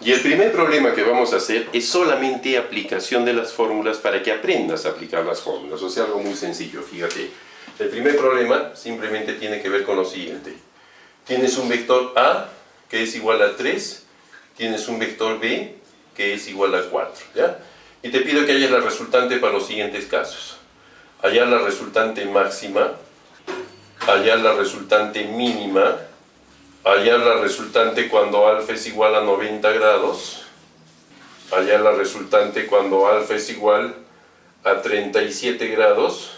Y el primer problema que vamos a hacer es solamente aplicación de las fórmulas para que aprendas a aplicar las fórmulas. O sea, algo muy sencillo, fíjate. El primer problema simplemente tiene que ver con lo siguiente. Tienes un vector A que es igual a 3, tienes un vector B que es igual a 4, ¿ya? Y te pido que halles la resultante para los siguientes casos. Hallar la resultante máxima, hallar la resultante mínima, hallar la resultante cuando alfa es igual a 90 grados, hallar la resultante cuando alfa es igual a 37 grados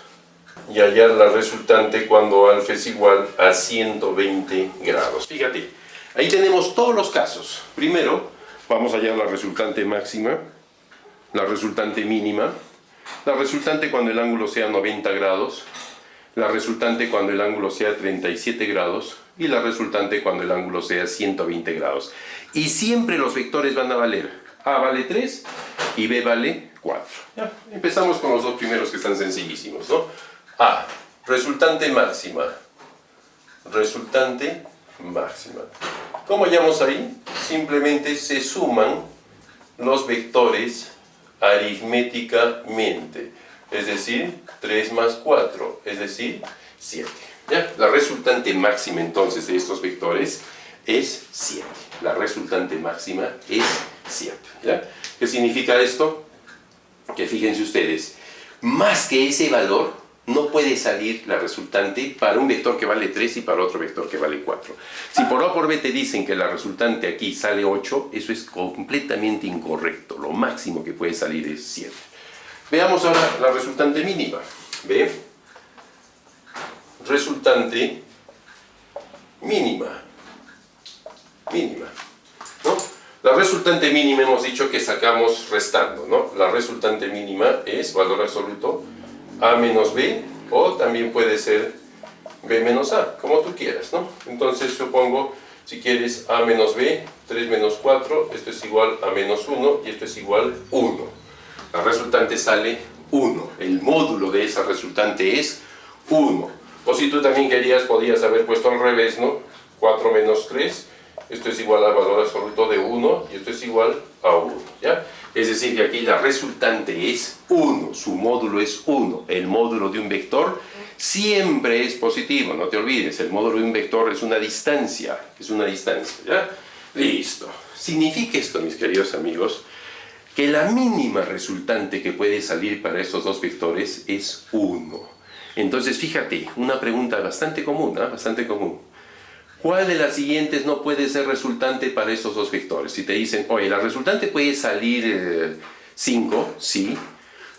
y hallar la resultante cuando alfa es igual a 120 grados. Fíjate, ahí tenemos todos los casos. Primero, vamos a hallar la resultante máxima, la resultante mínima, la resultante cuando el ángulo sea 90 grados, la resultante cuando el ángulo sea 37 grados y la resultante cuando el ángulo sea 120 grados. Y siempre los vectores van a valer. A vale 3 y B vale 4. ¿Ya? Empezamos con los dos primeros que están sencillísimos, ¿no? A, resultante máxima. Resultante máxima. ¿Cómo hallamos ahí? Simplemente se suman los vectores aritméticamente. Es decir, 3 más 4, es decir, 7. ¿Ya? La resultante máxima entonces de estos vectores es 7. La resultante máxima es 7. ¿Ya? ¿Qué significa esto? Que fíjense ustedes, más que ese valor no puede salir la resultante para un vector que vale 3 y para otro vector que vale 4. Si por A o por B te dicen que la resultante aquí sale 8, eso es completamente incorrecto. Lo máximo que puede salir es 7. Veamos ahora la resultante mínima. ¿Ve? Resultante mínima. Mínima, ¿no? La resultante mínima hemos dicho que sacamos restando, ¿no? La resultante mínima es valor absoluto A menos B, o también puede ser B menos A, como tú quieras, ¿no? Entonces supongo, si quieres A menos B, 3 menos 4, esto es igual a menos 1 y esto es igual a 1. La resultante sale 1. El módulo de esa resultante es 1. O si tú también querías, podías haber puesto al revés, ¿no? 4 menos 3, esto es igual al valor absoluto de 1 y esto es igual a 1, ¿ya? Es decir, que aquí la resultante es 1, su módulo es 1. El módulo de un vector siempre es positivo, no te olvides, el módulo de un vector es una distancia, ¿ya? Listo. Significa esto, mis queridos amigos, que la mínima resultante que puede salir para estos dos vectores es 1. Entonces, fíjate, una pregunta bastante común, ¿eh? Bastante común. ¿Cuál de las siguientes no puede ser resultante para estos dos vectores? Si te dicen, oye, la resultante puede salir 5, sí,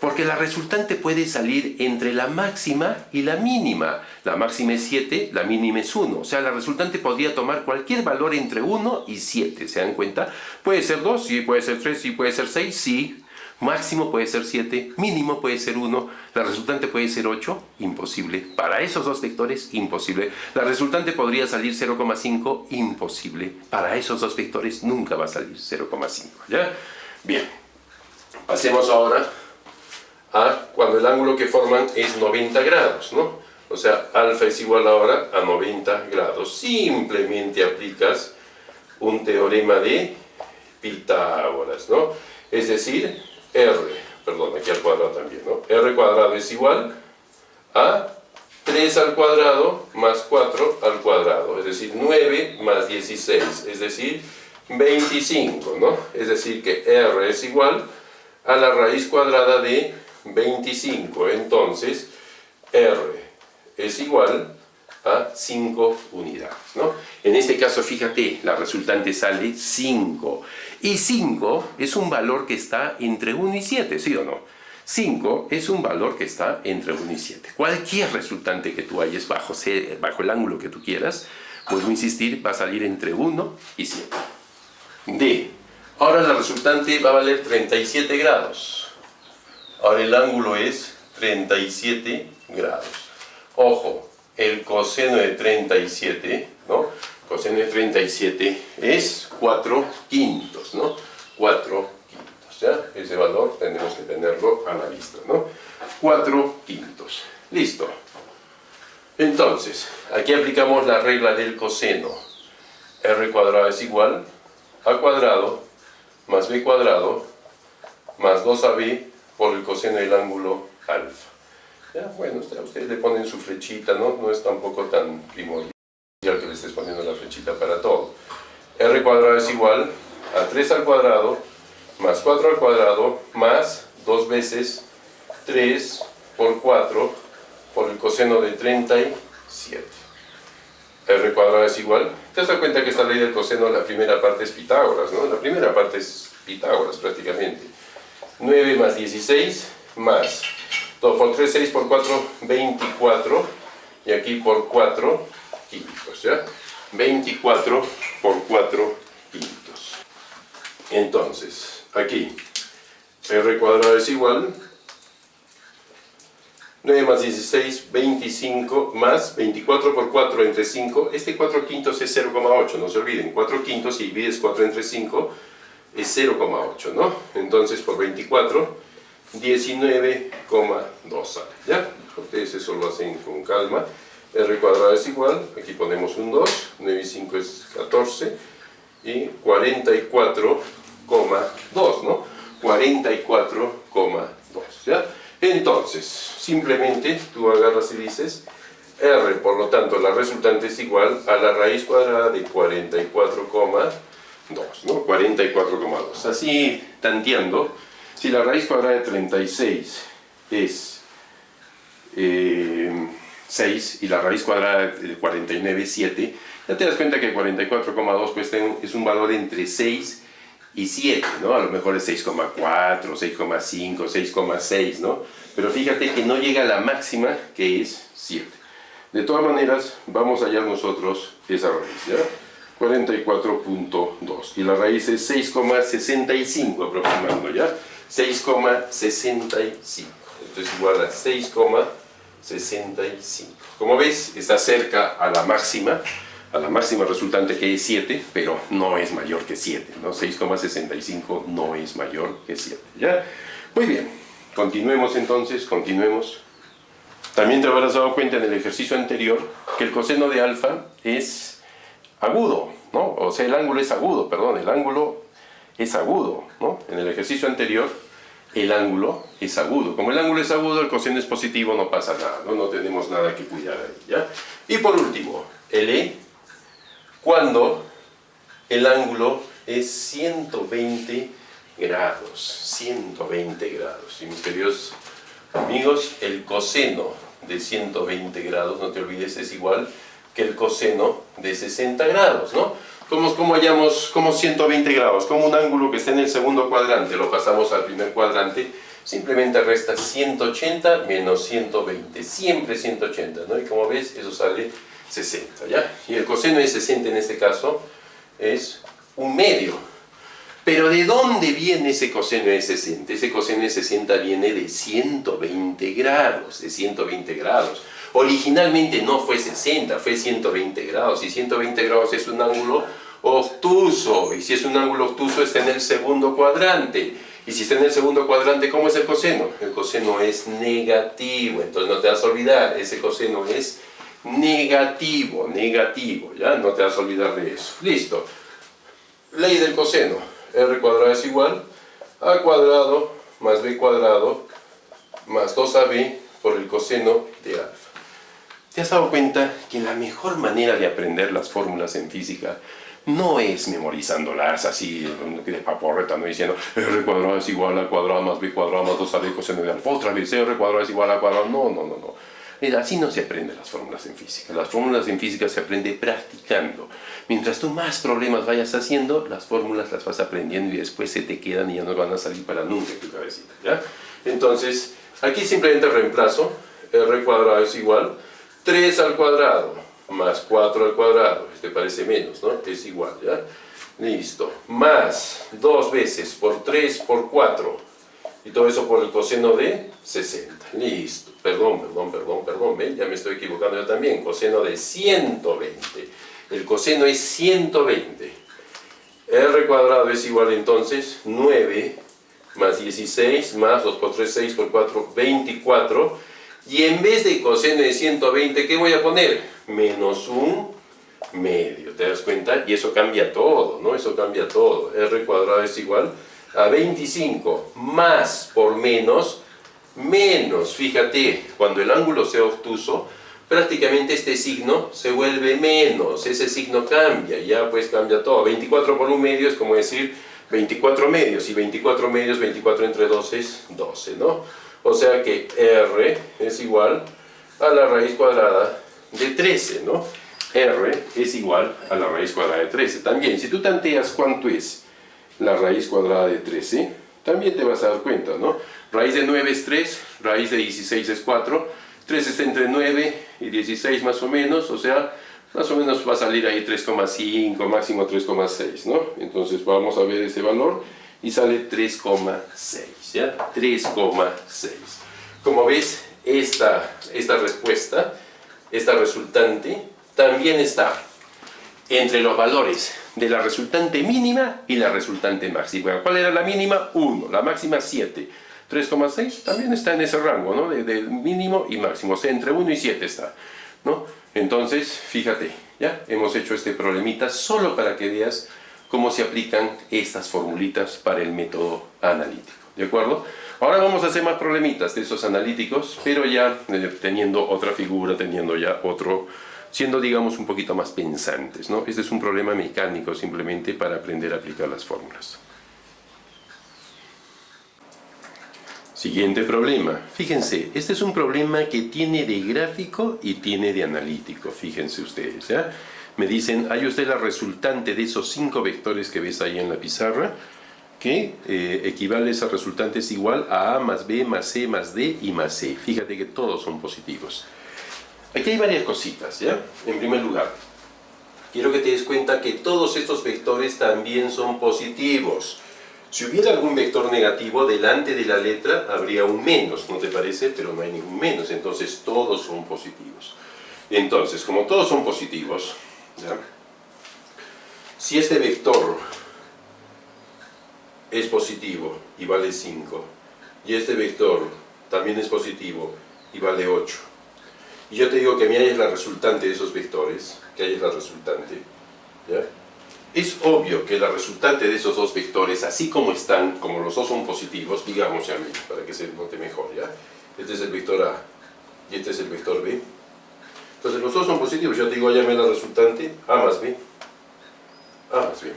porque la resultante puede salir entre la máxima y la mínima. La máxima es 7, la mínima es 1. O sea, la resultante podría tomar cualquier valor entre 1 y 7. ¿Se dan cuenta? Puede ser 2, sí, puede ser 3, sí, puede ser 6, sí. Máximo puede ser 7, mínimo puede ser 1. La resultante puede ser 8, imposible. Para esos dos vectores, imposible. La resultante podría salir 0,5, imposible. Para esos dos vectores nunca va a salir 0,5. ¿Ya? Bien. Pasemos ahora a cuando el ángulo que forman es 90 grados, ¿no? O sea, alfa es igual ahora a 90 grados. Simplemente aplicas un teorema de Pitágoras, ¿no? Es decir, aquí al cuadrado también, ¿no? R cuadrado es igual a 3 al cuadrado más 4 al cuadrado, es decir, 9 más 16, es decir, 25, ¿no? Es decir, que R es igual a la raíz cuadrada de 25, entonces R es igual a 5 unidades, ¿no? En este caso, fíjate, la resultante sale 5. Y 5 es un valor que está entre 1 y 7, ¿sí o no? 5 es un valor que está entre 1 y 7. Cualquier resultante que tú halles bajo el ángulo que tú quieras, vuelvo a insistir, va a salir entre 1 y 7. D. Ahora la resultante va a valer 37 grados. Ahora el ángulo es 37 grados. Ojo, el coseno de 37, ¿no? Coseno de 37 es 4/5, ¿no? 4/5, ¿ya? Ese valor tenemos que tenerlo a la vista, ¿no? 4/5. Listo. Entonces, aquí aplicamos la regla del coseno. R cuadrado es igual a cuadrado más b cuadrado más 2ab por el coseno del ángulo alfa. ¿Ya? Bueno, ustedes le ponen su flechita, ¿no? No es tampoco tan primordial que le estés poniendo la flechita para todo. R cuadrado es igual a 3 al cuadrado más 4 al cuadrado más 2 veces 3 por 4 por el coseno de 37. R cuadrado es igual. ¿Te das cuenta que esta ley del coseno, la primera parte es Pitágoras, ¿no? La primera parte es Pitágoras prácticamente. 9 más 16 más 2 por 3, 6 por 4, 24. Y aquí por 4 quintos, ¿ya? 24 por 4 quintos. Entonces, aquí, R cuadrado es igual 9 más 16, 25 más 24 por 4 entre 5. Este 4 quintos es 0,8, no se olviden. 4 quintos, si divides 4 entre 5, es 0,8, ¿no? Entonces, por 24, 19,2 sale, ¿ya? Ustedes eso lo hacen con calma. R cuadrado es igual, aquí ponemos un 2, 9 y 5 es 14, y 44,2, ¿no? 44,2, ¿ya? Entonces, simplemente tú agarras y dices R, por lo tanto, la resultante es igual a la raíz cuadrada de 44,2, ¿no? 44,2. Así, tanteando, si la raíz cuadrada de 36 es 6 y la raíz cuadrada de 49 es 7, ya te das cuenta que 44,2 pues es un valor entre 6 y 7, ¿no? A lo mejor es 6,4, 6,5, 6,6, ¿no? Pero fíjate que no llega a la máxima, que es 7. De todas maneras, vamos a hallar nosotros esa raíz, ¿ya? 44,2. Y la raíz es 6,65 aproximando, ¿ya? 6,65. Esto es igual a 6,65. Como ves, está cerca a la máxima resultante, que es 7, pero no es mayor que 7, ¿no? 6,65 no es mayor que 7, ¿ya? Muy bien, continuemos entonces, continuemos. También te habrás dado cuenta en el ejercicio anterior que el coseno de alfa es agudo, ¿no? O sea, el ángulo es agudo, perdón, el ángulo es agudo, ¿no? En el ejercicio anterior, el ángulo es agudo. Como el ángulo es agudo, el coseno es positivo, no pasa nada, ¿no? No tenemos nada que cuidar ahí, ¿ya? Y por último, el E, cuando el ángulo es 120 grados. 120 grados. Y mis queridos amigos, el coseno de 120 grados, no te olvides, es igual que el coseno de 60 grados, ¿no? ¿Cómo hallamos 120 grados? Como un ángulo que está en el segundo cuadrante, lo pasamos al primer cuadrante, simplemente resta 180 menos 120, siempre 180, ¿no? Y como ves, eso sale 60, ¿ya? Y el coseno de 60 en este caso es 1/2. Pero ¿de dónde viene ese coseno de 60? Ese coseno de 60 viene de 120 grados, de 120 grados. Originalmente no fue 60, fue 120 grados. Y 120 grados es un ángulo obtuso. Y si es un ángulo obtuso, está en el segundo cuadrante. Y si está en el segundo cuadrante, ¿cómo es el coseno? El coseno es negativo. Entonces no te vas a olvidar, ese coseno es negativo, ¿ya? No te vas a olvidar de eso. Listo. Ley del coseno. R cuadrado es igual a A cuadrado más B cuadrado más 2AB por el coseno de alfa. ¿Te has dado cuenta que la mejor manera de aprender las fórmulas en física no es memorizándolas así de paporreta, no diciendo R cuadrado es igual a cuadrado más B cuadrado más 2AB coseno de alfa? Otra vez R cuadrado es igual a cuadrado. No. Así no se aprenden las fórmulas en física. Las fórmulas en física se aprende practicando. Mientras tú más problemas vayas haciendo, las fórmulas las vas aprendiendo y después se te quedan y ya no van a salir para nunca en tu cabecita, ¿ya? Entonces, aquí simplemente reemplazo. R cuadrado es igual 3 al cuadrado más 4 al cuadrado. Este parece menos, ¿no? Es igual, ¿ya? Listo. Más 2 veces por 3 por 4. Y todo eso por el coseno de 60. Listo. Perdón. ¿Ven? Ya me estoy equivocando yo también. Coseno de 120. El coseno es 120. R cuadrado es igual entonces 9 más 16 más 2 por 3, 6 por 4, 24. Y en vez de coseno de 120, ¿qué voy a poner? Menos un medio, ¿te das cuenta? Y eso cambia todo, ¿no? Eso cambia todo. R cuadrado es igual a 25 más por menos, fíjate, cuando el ángulo sea obtuso, prácticamente este signo se vuelve menos, ese signo cambia, ya pues cambia todo. 24 por un medio es como decir 24 medios, y 24 medios, 24 entre 2 es 12, ¿no? O sea que R es igual a la raíz cuadrada de 13, ¿no? R es igual a la raíz cuadrada de 13. También, si tú tanteas cuánto es la raíz cuadrada de 13, también te vas a dar cuenta, ¿no? Raíz de 9 es 3, raíz de 16 es 4, 3 está entre 9 y 16 más o menos, o sea, más o menos va a salir ahí 3,5, máximo 3,6, ¿no? Entonces vamos a ver ese valor y sale 3,6, ¿ya? 3,6. Como ves, esta respuesta, esta resultante, también está entre los valores de la resultante mínima y la resultante máxima. ¿Cuál era la mínima? 1, la máxima 7. 3,6 también está en ese rango, ¿no? De mínimo y máximo, o sea, entre 1 y 7 está, ¿no? Entonces, fíjate, ya hemos hecho este problemita solo para que veas cómo se aplican estas formulitas para el método analítico, ¿de acuerdo? Ahora vamos a hacer más problemitas de esos analíticos, pero ya teniendo otra figura, teniendo ya otro, siendo digamos un poquito más pensantes, ¿no? Este es un problema mecánico simplemente para aprender a aplicar las fórmulas. Siguiente problema. Fíjense, este es un problema que tiene de gráfico y tiene de analítico. Fíjense ustedes, ¿ya? Me dicen, hay usted la resultante de esos 5 vectores que ves ahí en la pizarra, que equivale a esa resultante es igual a más B más C más D y más C. Fíjate que todos son positivos. Aquí hay varias cositas, ¿ya? En primer lugar, quiero que te des cuenta que todos estos vectores también son positivos. Si hubiera algún vector negativo, delante de la letra habría un menos, ¿no te parece? Pero no hay ningún menos, entonces todos son positivos. Entonces, como todos son positivos, ¿ya? Si este vector es positivo y vale 5, y este vector también es positivo y vale 8, y yo te digo que mi A es la resultante de esos vectores, que A es la resultante, ¿ya? Es obvio que la resultante de esos dos vectores, así como están, como los dos son positivos, digamos ya, para que se note mejor, ¿ya? Este es el vector A y este es el vector B. Entonces los dos son positivos, yo te digo, llame la resultante A más B. A más B.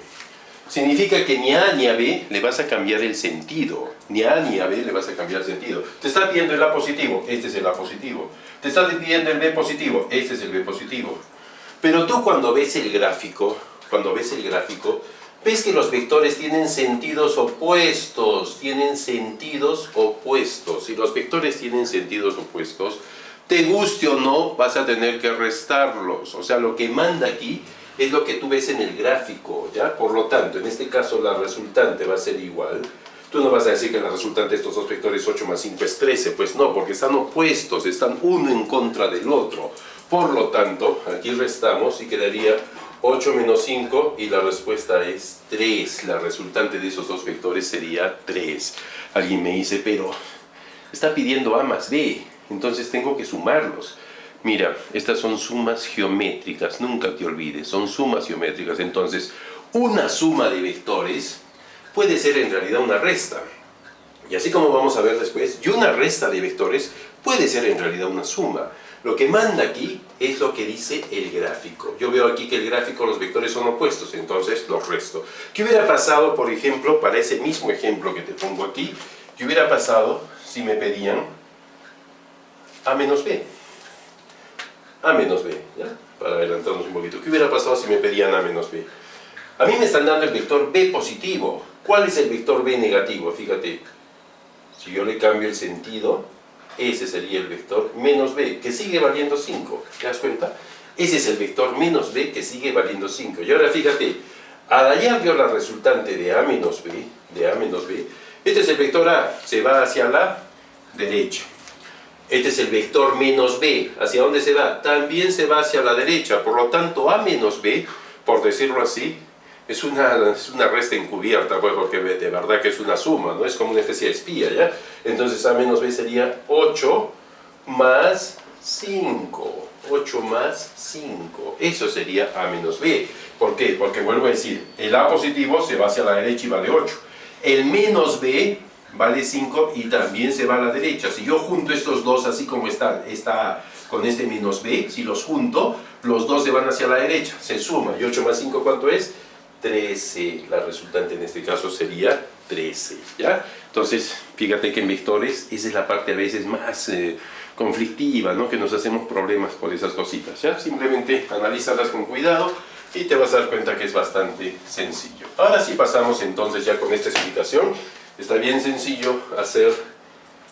Significa que ni a A ni a B le vas a cambiar el sentido. Ni a A ni a B le vas a cambiar el sentido. Te está pidiendo el A positivo, este es el A positivo. Te está pidiendo el B positivo, este es el B positivo. Pero tú cuando ves el gráfico, ves que los vectores tienen sentidos opuestos, Si los vectores tienen sentidos opuestos, te guste o no, vas a tener que restarlos. O sea, lo que manda aquí es lo que tú ves en el gráfico, ¿ya? Por lo tanto, en este caso la resultante va a ser igual. Tú no vas a decir que la resultante de estos dos vectores 8 más 5 es 13, pues no, porque están opuestos, están uno en contra del otro. Por lo tanto, aquí restamos y quedaría 8 menos 5 y la respuesta es 3. La resultante de esos dos vectores sería 3. Alguien me dice, pero está pidiendo A más B, entonces tengo que sumarlos. Mira, estas son sumas geométricas, nunca te olvides, son sumas geométricas. Entonces, una suma de vectores puede ser en realidad una resta. Y así como vamos a ver después, y una resta de vectores puede ser en realidad una suma. Lo que manda aquí es lo que dice el gráfico. Yo veo aquí que el gráfico, los vectores son opuestos, entonces los resto. ¿Qué hubiera pasado, por ejemplo, para ese mismo ejemplo que te pongo aquí? ¿Qué hubiera pasado si me pedían A menos B? A menos B, ¿ya? Para adelantarnos un poquito. ¿Qué hubiera pasado si me pedían A menos B? A mí me están dando el vector B positivo. ¿Cuál es el vector B negativo? Fíjate, si yo le cambio el sentido, ese sería el vector menos B, que sigue valiendo 5. ¿Te das cuenta? Ese es el vector menos B que sigue valiendo 5. Y ahora fíjate, al hallar yo la resultante de A menos B, este es el vector A, se va hacia la derecha. Este es el vector menos B. ¿Hacia dónde se va? También se va hacia la derecha. Por lo tanto, A menos B, por decirlo así, es una resta encubierta, pues, porque de verdad que es una suma, ¿no? Es como una especie de espía, ¿ya? Entonces A menos B sería 8 más 5. 8 más 5. Eso sería A menos B. ¿Por qué? Porque vuelvo a decir, el A positivo se va hacia la derecha y vale 8. El menos B vale 5 y también se va a la derecha. Si yo junto estos dos así como está con este menos B, si los junto, los dos se van hacia la derecha. Se suma. ¿Y 8 más 5 cuánto es? 13. La resultante en este caso sería 13. ¿Ya? Entonces, fíjate que en vectores esa es la parte a veces más conflictiva, ¿no? Que nos hacemos problemas por esas cositas. ¿Ya? Simplemente analízalas con cuidado y te vas a dar cuenta que es bastante sencillo. Ahora sí pasamos entonces ya con esta explicación. Está bien sencillo hacer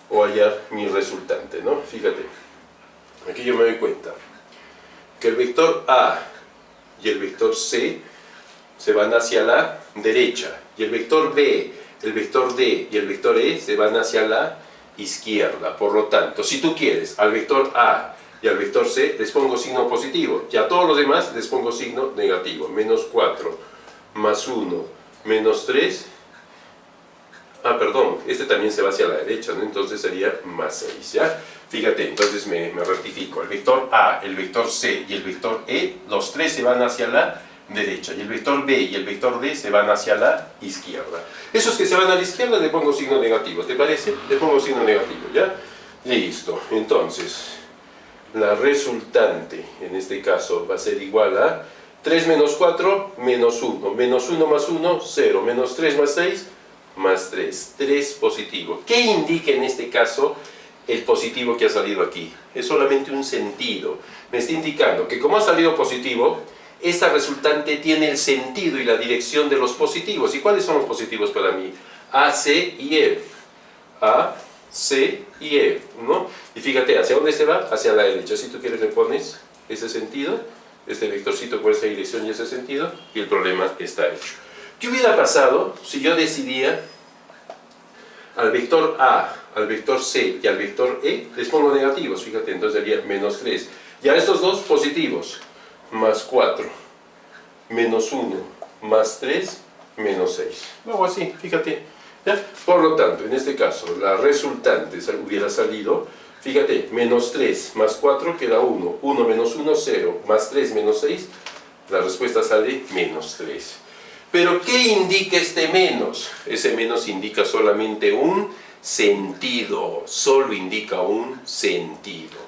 o hallar mi resultante, ¿no? Fíjate, aquí yo me doy cuenta que el vector A y el vector C se van hacia la derecha y el vector B, el vector D y el vector E se van hacia la izquierda. Por lo tanto, si tú quieres al vector A y al vector C les pongo signo positivo y a todos los demás les pongo signo negativo. Menos 4 más 1 menos 3. Perdón, este también se va hacia la derecha, ¿no? Entonces sería más 6, ¿ya? Fíjate, entonces me rectifico. El vector A, el vector C y el vector E, los tres se van hacia la derecha. Y el vector B y el vector D se van hacia la izquierda. Esos que se van a la izquierda le pongo signo negativo, ¿te parece? Le pongo signo negativo, ¿ya? Listo. Entonces, la resultante, en este caso, va a ser igual a 3 menos 4, menos 1. Menos 1 más 1, 0. Menos 3 más 6, más 3. 3 positivo. ¿Qué indica en este caso el positivo que ha salido aquí? Es solamente un sentido. Me está indicando que como ha salido positivo, esta resultante tiene el sentido y la dirección de los positivos. ¿Y cuáles son los positivos para mí? A, C y E. A, C y E, ¿no? Y fíjate, ¿hacia dónde se va? Hacia la derecha. Si tú quieres le pones ese sentido, este vectorcito con esa dirección y ese sentido, y el problema está hecho. ¿Qué hubiera pasado si yo decidía al vector A, al vector C y al vector E les pongo negativos? Fíjate, entonces sería menos 3. Y a estos dos positivos, más 4, menos 1, más 3, menos 6. Luego así, fíjate. ¿Ya? Por lo tanto, en este caso, la resultante hubiera salido, fíjate, menos 3 más 4 queda 1. 1 menos 1, 0. Más 3 menos 6, la respuesta sale menos 3. Pero ¿qué indica este menos? Ese menos indica solamente un sentido, solo indica un sentido.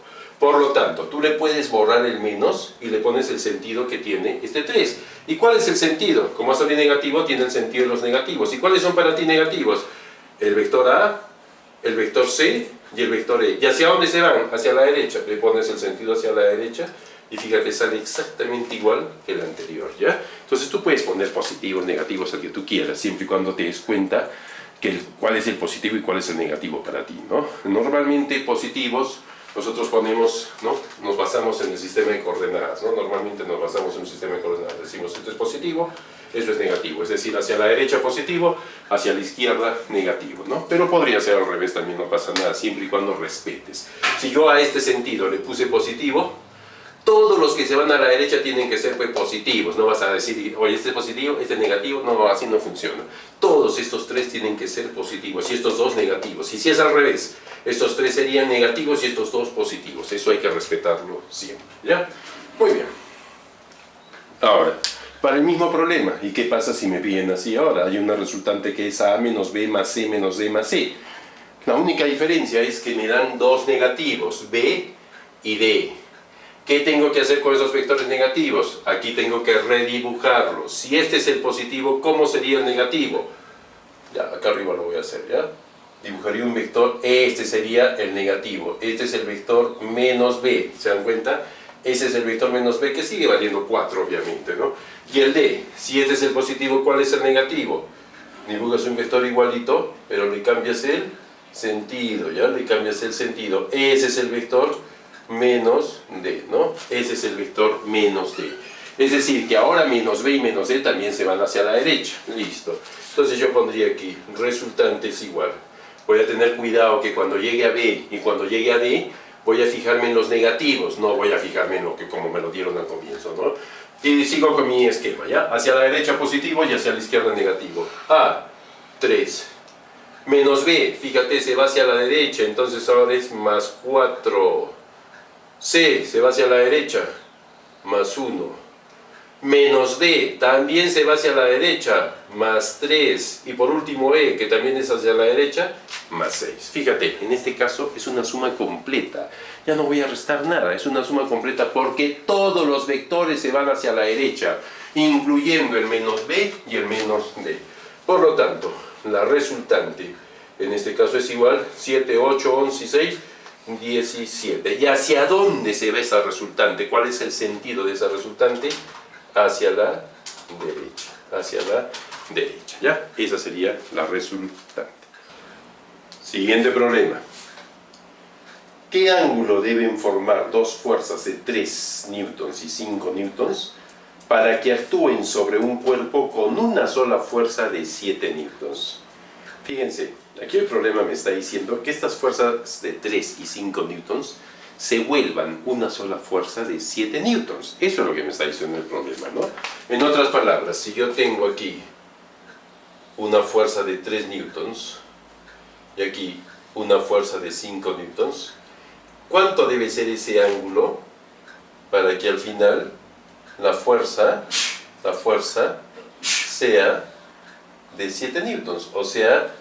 Por lo tanto, tú le puedes borrar el menos y le pones el sentido que tiene este 3. ¿Y cuál es el sentido? Como ha salido negativo, tiene el sentido de los negativos. ¿Y cuáles son para ti negativos? El vector A, el vector C y el vector E. ¿Y hacia dónde se van? Hacia la derecha. Le pones el sentido hacia la derecha y fíjate, sale exactamente igual que el anterior, ¿ya? Entonces tú puedes poner positivos, negativos, al que tú quieras, siempre y cuando te des cuenta cuál es el positivo y cuál es el negativo para ti, ¿no? Normalmente positivos nosotros ponemos, ¿no? Nos basamos en el sistema de coordenadas, ¿no? Normalmente nos basamos en un sistema de coordenadas. Decimos, esto es positivo, esto es negativo. Es decir, hacia la derecha positivo, hacia la izquierda negativo, ¿no? Pero podría ser al revés también, no pasa nada, siempre y cuando respetes. Si yo a este sentido le puse positivo, todos los que se van a la derecha tienen que ser pues, positivos. No vas a decir, oye, este es positivo, este es negativo. No, así no funciona. Todos estos tres tienen que ser positivos y estos dos negativos. Y si es al revés, estos tres serían negativos y estos dos positivos. Eso hay que respetarlo siempre, ¿ya? Muy bien. Ahora, para el mismo problema, ¿y qué pasa si me piden así ahora? Hay una resultante que es A menos B más C menos D más C. La única diferencia es que me dan dos negativos, B y D. ¿Qué tengo que hacer con esos vectores negativos? Aquí tengo que redibujarlos. Si este es el positivo, ¿cómo sería el negativo? Ya, acá arriba lo voy a hacer, ¿ya? Dibujaría un vector, este sería el negativo. Este es el vector menos B, ¿se dan cuenta? Ese es el vector menos B, que sigue valiendo 4, obviamente, ¿no? Y el D, si este es el positivo, ¿cuál es el negativo? Dibujas un vector igualito, pero le cambias el sentido, ¿ya? Le cambias el sentido. Ese es el vector menos D, ¿no? Ese es el vector menos D. Es decir, que ahora menos B y menos D también se van hacia la derecha. Listo. Entonces yo pondría aquí, resultante es igual. Voy a tener cuidado que cuando llegue a B y cuando llegue a D, voy a fijarme en los negativos, no voy a fijarme en lo que como me lo dieron al comienzo, ¿no? Y sigo con mi esquema, ¿ya? Hacia la derecha positivo y hacia la izquierda negativo. A, 3. Menos B, fíjate, se va hacia la derecha, entonces ahora es más 4. C se va hacia la derecha, más 1. Menos D también se va hacia la derecha, más 3. Y por último E, que también es hacia la derecha, más 6. Fíjate, en este caso es una suma completa. Ya no voy a restar nada, es una suma completa porque todos los vectores se van hacia la derecha, incluyendo el menos B y el menos D. Por lo tanto, la resultante en este caso es igual 7, 8, 11 y 6, 17. ¿Y hacia dónde se ve esa resultante? ¿Cuál es el sentido de esa resultante? Hacia la derecha, ¿ya? Esa sería la resultante. Siguiente problema. ¿Qué ángulo deben formar dos fuerzas de 3 newtons y 5 newtons para que actúen sobre un cuerpo con una sola fuerza de 7 newtons? Fíjense, aquí el problema me está diciendo que estas fuerzas de 3 y 5 newtons se vuelvan una sola fuerza de 7 newtons. Eso es lo que me está diciendo el problema, ¿no? En otras palabras, si yo tengo aquí una fuerza de 3 newtons y aquí una fuerza de 5 newtons, ¿cuánto debe ser ese ángulo para que al final la fuerza sea de 7 newtons? O sea,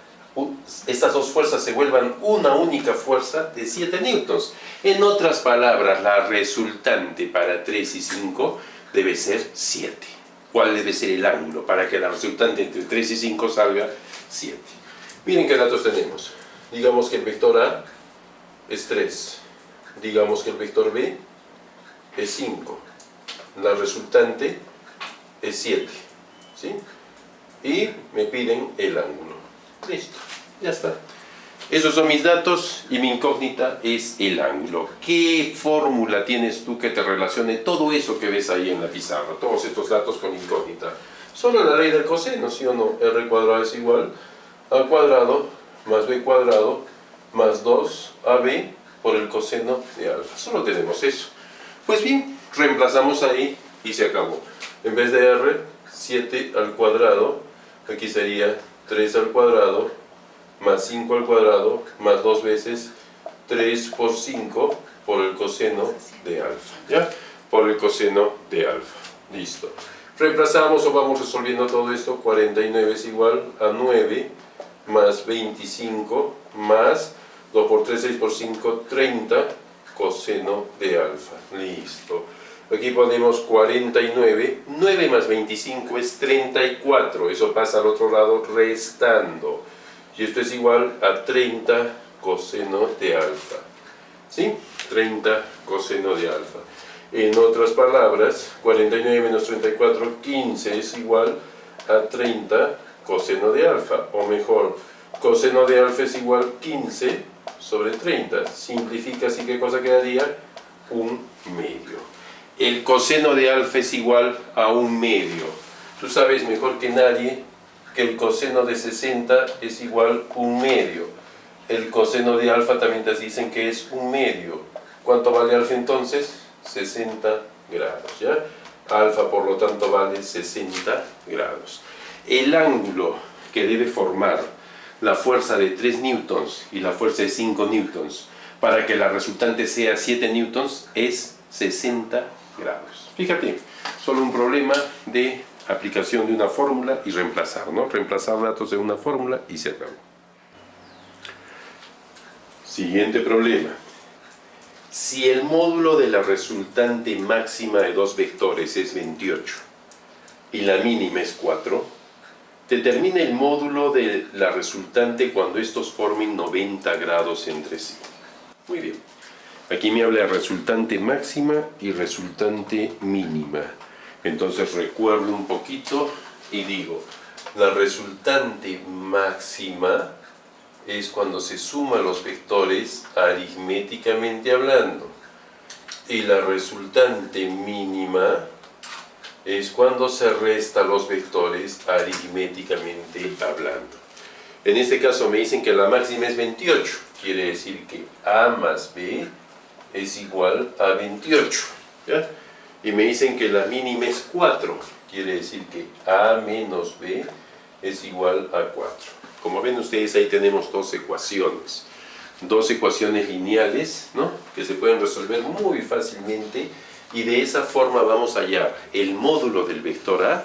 estas dos fuerzas se vuelvan una única fuerza de 7 newtons. En otras palabras, la resultante para 3 y 5 debe ser 7. ¿Cuál debe ser el ángulo para que la resultante entre 3 y 5 salga 7? Miren qué datos tenemos. Digamos que el vector A es 3. Digamos que el vector B es 5. La resultante es 7. ¿Sí? Y me piden el ángulo. Listo, ya está. Esos son mis datos y mi incógnita es el ángulo. ¿Qué fórmula tienes tú que te relacione todo eso que ves ahí en la pizarra? Todos estos datos con incógnita. Solo la ley del coseno, ¿sí o no? R cuadrado es igual a A cuadrado más B cuadrado más 2AB por el coseno de alfa. Solo tenemos eso. Pues bien, reemplazamos ahí y se acabó. En vez de R, 7 al cuadrado, aquí sería 3 al cuadrado más 5 al cuadrado más 2 veces 3 por 5 por el coseno de alfa, ¿ya? Por el coseno de alfa. Listo. Reemplazamos o vamos resolviendo todo esto. 49 es igual a 9 más 25 más 2 por 3, 6 por 5, 30 coseno de alfa. Listo. Aquí ponemos 49, 9 más 25 es 34, eso pasa al otro lado restando. Y esto es igual a 30 coseno de alfa. ¿Sí? 30 coseno de alfa. En otras palabras, 49 menos 34, 15 es igual a 30 coseno de alfa. O mejor, coseno de alfa es igual a 15 sobre 30. Simplifica, así que cosa quedaría 1 medio. El coseno de alfa es igual a 1 medio. Tú sabes mejor que nadie que el coseno de 60 es igual a 1 medio. El coseno de alfa también te dicen que es 1 medio. ¿Cuánto vale alfa entonces? 60 grados, ¿ya? Alfa, por lo tanto, vale 60 grados. El ángulo que debe formar la fuerza de 3 newtons y la fuerza de 5 newtons para que la resultante sea 7 newtons es 60 grados. Fíjate, solo un problema de aplicación de una fórmula y reemplazar, ¿no? Reemplazar datos de una fórmula y se acabó. Siguiente problema. Si el módulo de la resultante máxima de dos vectores es 28 y la mínima es 4, determina el módulo de la resultante cuando estos formen 90 grados entre sí. Muy bien. Aquí me habla de resultante máxima y resultante mínima. Entonces recuerdo un poquito y digo, la resultante máxima es cuando se suman los vectores aritméticamente hablando. Y la resultante mínima es cuando se restan los vectores aritméticamente hablando. En este caso me dicen que la máxima es 28. Quiere decir que A más B es igual a 28. ¿Ya? Y me dicen que la mínima es 4. Quiere decir que A menos B es igual a 4. Como ven ustedes, ahí tenemos dos ecuaciones. dos ecuaciones lineales, ¿no? Que se pueden resolver muy fácilmente, y de esa forma vamos a hallar el módulo del vector A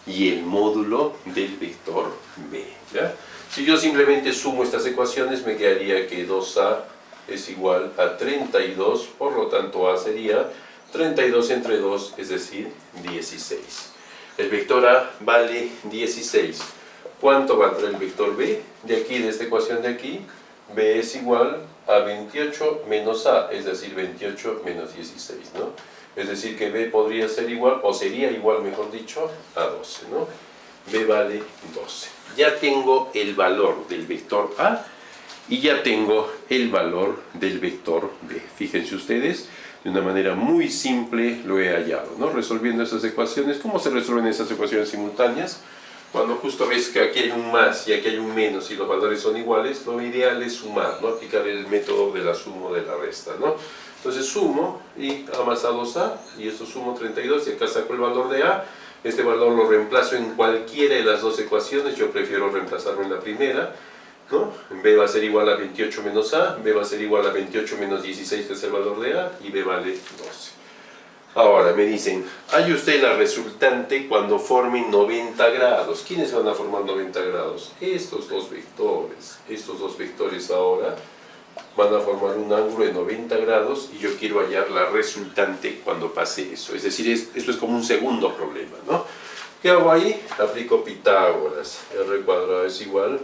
y el módulo del vector B, ¿ya? Si yo simplemente sumo estas ecuaciones, me quedaría que 2A es igual a 32, por lo tanto A sería 32 entre 2, es decir, 16. El vector A vale 16. ¿Cuánto valdrá el vector B? De aquí, de esta ecuación de aquí, B es igual a 28 menos A, es decir, 28 menos 16, ¿no? Es decir, que B podría ser igual, o sería igual, mejor dicho, a 12, ¿no? B vale 12. Ya tengo el valor del vector A y ya tengo el valor del vector B. Fíjense ustedes, de una manera muy simple lo he hallado, ¿no? Resolviendo esas ecuaciones. ¿Cómo se resuelven esas ecuaciones simultáneas? Cuando justo ves que aquí hay un más y aquí hay un menos y los valores son iguales, lo ideal es sumar, ¿no? Aplicar el método de la suma o de la resta, ¿no? Entonces sumo, y A más A 2A, y esto sumo 32, y acá saco el valor de A. Este valor lo reemplazo en cualquiera de las dos ecuaciones, yo prefiero reemplazarlo en la primera, ¿no? B va a ser igual a 28 menos A, B va a ser igual a 28 menos 16, que es el valor de A, y B vale 12. Ahora me dicen, halle usted la resultante cuando formen 90 grados. ¿Quiénes van a formar 90 grados? Estos dos vectores. Estos dos vectores ahora van a formar un ángulo de 90 grados y yo quiero hallar la resultante cuando pase eso. Es decir, esto es como un segundo problema, ¿no? ¿Qué hago ahí? Aplico Pitágoras. R cuadrado es igual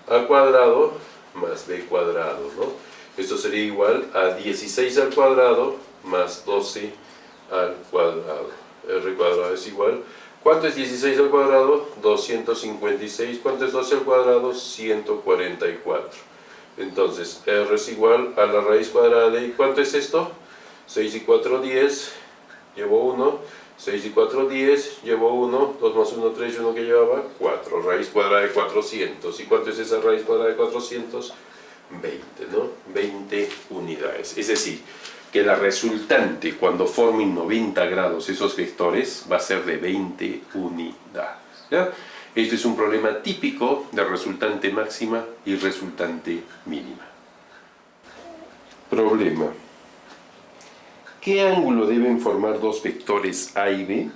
a A cuadrado más B cuadrado, ¿no? Esto sería igual a 16 al cuadrado más 12 al cuadrado. R cuadrado es igual. ¿Cuánto es 16 al cuadrado? 256. ¿Cuánto es 12 al cuadrado? 144. Entonces, R es igual a la raíz cuadrada de... ¿Cuánto es esto? 6 y 4, 10. Llevo 1. 6 y 4, 10. Llevo 1. 2 más 1, 3. Y 1 que llevaba 4. Raíz cuadrada de 400. ¿Y cuánto es esa raíz cuadrada de 400? 20, ¿no? 20 unidades. Es decir, que la resultante cuando formen 90 grados esos vectores va a ser de 20 unidades, ¿ya? Este es un problema típico de resultante máxima y resultante mínima. Problema. ¿Qué ángulo deben formar dos vectores A y B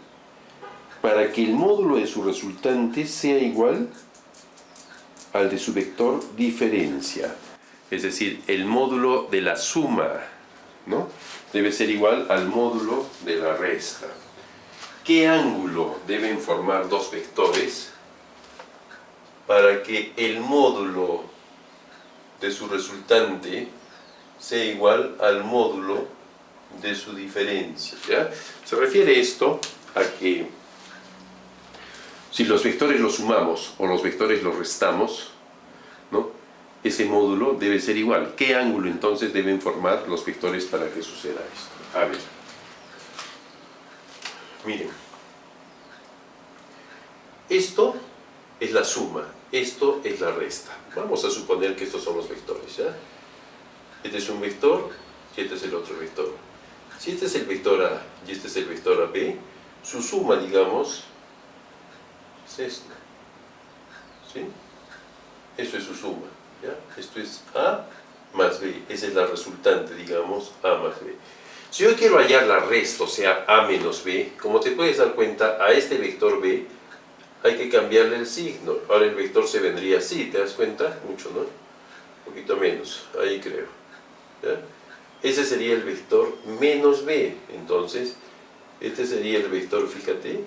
para que el módulo de su resultante sea igual al de su vector diferencia? Es decir, el módulo de la suma, ¿no? Debe ser igual al módulo de la resta. ¿Qué ángulo deben formar dos vectores para que el módulo de su resultante sea igual al módulo de su diferencia, ¿ya? Se refiere esto a que si los vectores los sumamos o los vectores los restamos, ¿no? Ese módulo debe ser igual. ¿Qué ángulo entonces deben formar los vectores para que suceda esto? A ver, miren, esto es la suma, esto es la resta. Vamos a suponer que estos son los vectores, ¿ya? Este es un vector y este es el otro vector. Si este es el vector A y este es el vector AB, su suma, digamos, es esto, ¿sí? Eso es su suma, ¿ya? Esto es A más B, esa es la resultante, digamos, A más B. Si yo quiero hallar la resta, o sea, A menos B, como te puedes dar cuenta, a este vector B hay que cambiarle el signo. Ahora el vector se vendría así, ¿te das cuenta? Mucho, ¿no? Un poquito menos, ahí creo, ¿ya? Ese sería el vector menos B. Entonces, este sería el vector, fíjate,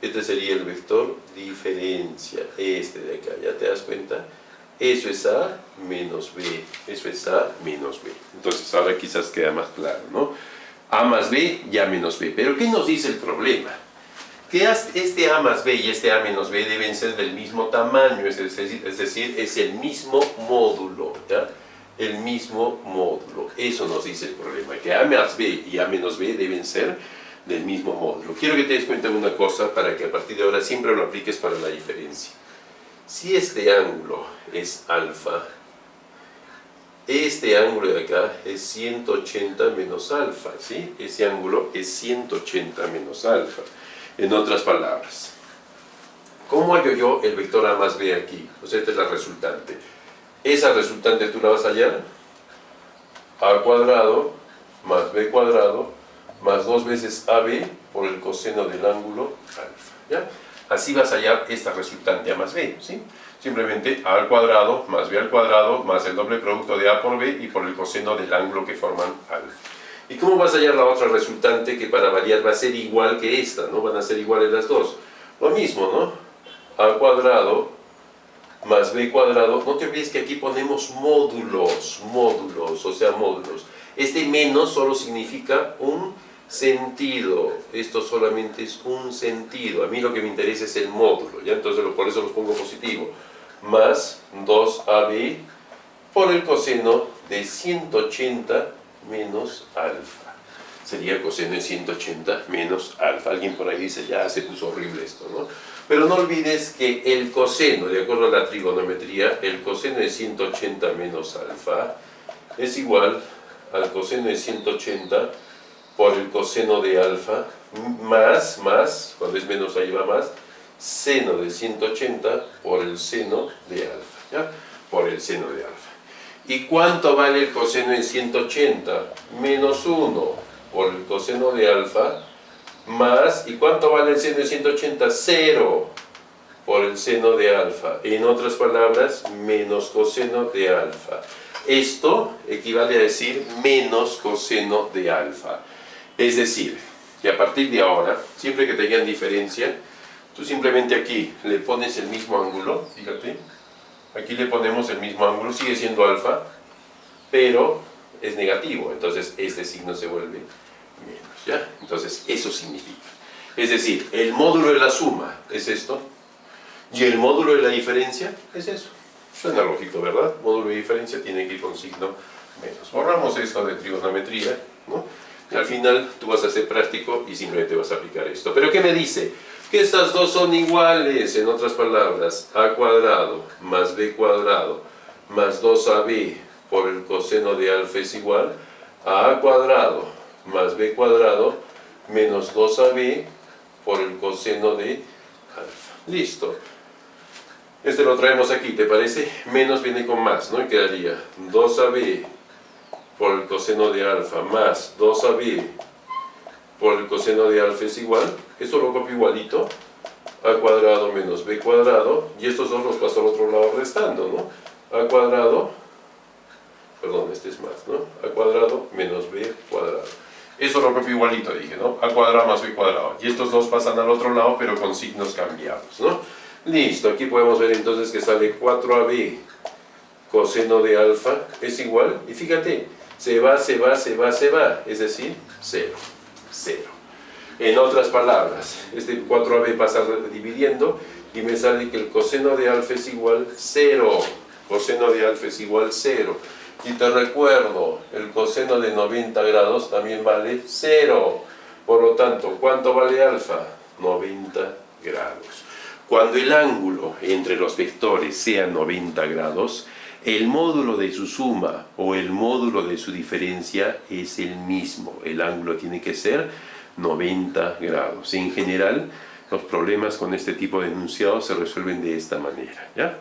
este sería el vector diferencia, este de acá, ¿ya te das cuenta? Eso es A menos B, eso es A menos B. Entonces ahora quizás queda más claro, ¿no? A más B y A menos B. Pero ¿qué nos dice el problema? Que este A más B y este A menos B deben ser del mismo tamaño, es decir, es el mismo módulo, ¿ya? El mismo módulo. Eso nos dice el problema, que A más B y A menos B deben ser del mismo módulo. Quiero que te des cuenta de una cosa para que a partir de ahora siempre lo apliques para la diferencia. Si este ángulo es alfa, este ángulo de acá es 180 menos alfa, ¿sí? Ese ángulo es 180 menos alfa. En otras palabras, ¿cómo hallo yo el vector A más B aquí? Pues esta es la resultante. Esa resultante tú la vas a hallar a cuadrado más b cuadrado más 2 veces AB por el coseno del ángulo alfa, ¿ya? Así vas a hallar esta resultante A más B, ¿sí? Simplemente A al cuadrado más B al cuadrado más el doble producto de A por B y por el coseno del ángulo que forman alfa. ¿Y cómo vas a hallar la otra resultante que para variar va a ser igual que esta, ¿no? Van a ser iguales las dos. Lo mismo, ¿no? A al cuadrado más b cuadrado. No te olvides que aquí ponemos módulos, o sea, módulos. Este menos solo significa un sentido. Esto solamente es un sentido. A mí lo que me interesa es el módulo, ¿ya? Entonces por eso los pongo positivo. Más 2AB por el coseno de 180 menos alfa. Sería el coseno de 180 menos alfa. Alguien por ahí dice, ya se puso horrible esto, ¿no? Pero no olvides que el coseno, de acuerdo a la trigonometría, el coseno de 180 menos alfa es igual al coseno de 180 por el coseno de alfa más, cuando es menos ahí va más, seno de 180 por el seno de alfa, ¿ya? Por el seno de alfa. ¿Y cuánto vale el coseno de 180? Menos 1 por el coseno de alfa más, ¿y cuánto vale el seno de 180? 0 por el seno de alfa. En otras palabras, menos coseno de alfa. Esto equivale a decir menos coseno de alfa. Es decir, que a partir de ahora, siempre que tengan diferencia, tú simplemente aquí le pones el mismo ángulo, fíjate, aquí le ponemos el mismo ángulo, sigue siendo alfa, pero es negativo, entonces este signo se vuelve menos, ¿ya? Entonces eso significa. Es decir, el módulo de la suma es esto, y el módulo de la diferencia es eso. Suena lógico, ¿verdad? Módulo de diferencia tiene que ir con signo menos. Borramos esto de trigonometría, ¿no? Y al final tú vas a ser práctico y simplemente vas a aplicar esto. ¿Pero qué me dice? Que estas dos son iguales, en otras palabras, a cuadrado más b cuadrado más 2ab por el coseno de alfa es igual a cuadrado más b cuadrado menos 2ab por el coseno de alfa. Listo. Este lo traemos aquí, ¿te parece? Menos viene con más, ¿no? Y quedaría 2ab por el coseno de alfa más 2ab por el coseno de alfa es igual. Esto lo copio igualito. A cuadrado menos b cuadrado. Y estos dos los paso al otro lado restando, ¿no? A cuadrado, perdón, este es más, ¿no? A cuadrado menos b cuadrado. Eso lo copio igualito, dije, ¿no? A cuadrado más b cuadrado. Y estos dos pasan al otro lado, pero con signos cambiados, ¿no? Listo, aquí podemos ver entonces que sale 4ab coseno de alfa es igual. Y fíjate, se va, es decir, 0. 0. En otras palabras, este 4ab pasa dividiendo y me sale que el coseno de alfa es igual 0. Coseno de alfa es igual 0. Y te recuerdo, el coseno de 90 grados también vale 0. Por lo tanto, ¿cuánto vale alfa? 90 grados. Cuando el ángulo entre los vectores sea 90 grados, el módulo de su suma o el módulo de su diferencia es el mismo. El ángulo tiene que ser 90 grados. En general, los problemas con este tipo de enunciados se resuelven de esta manera, ¿ya?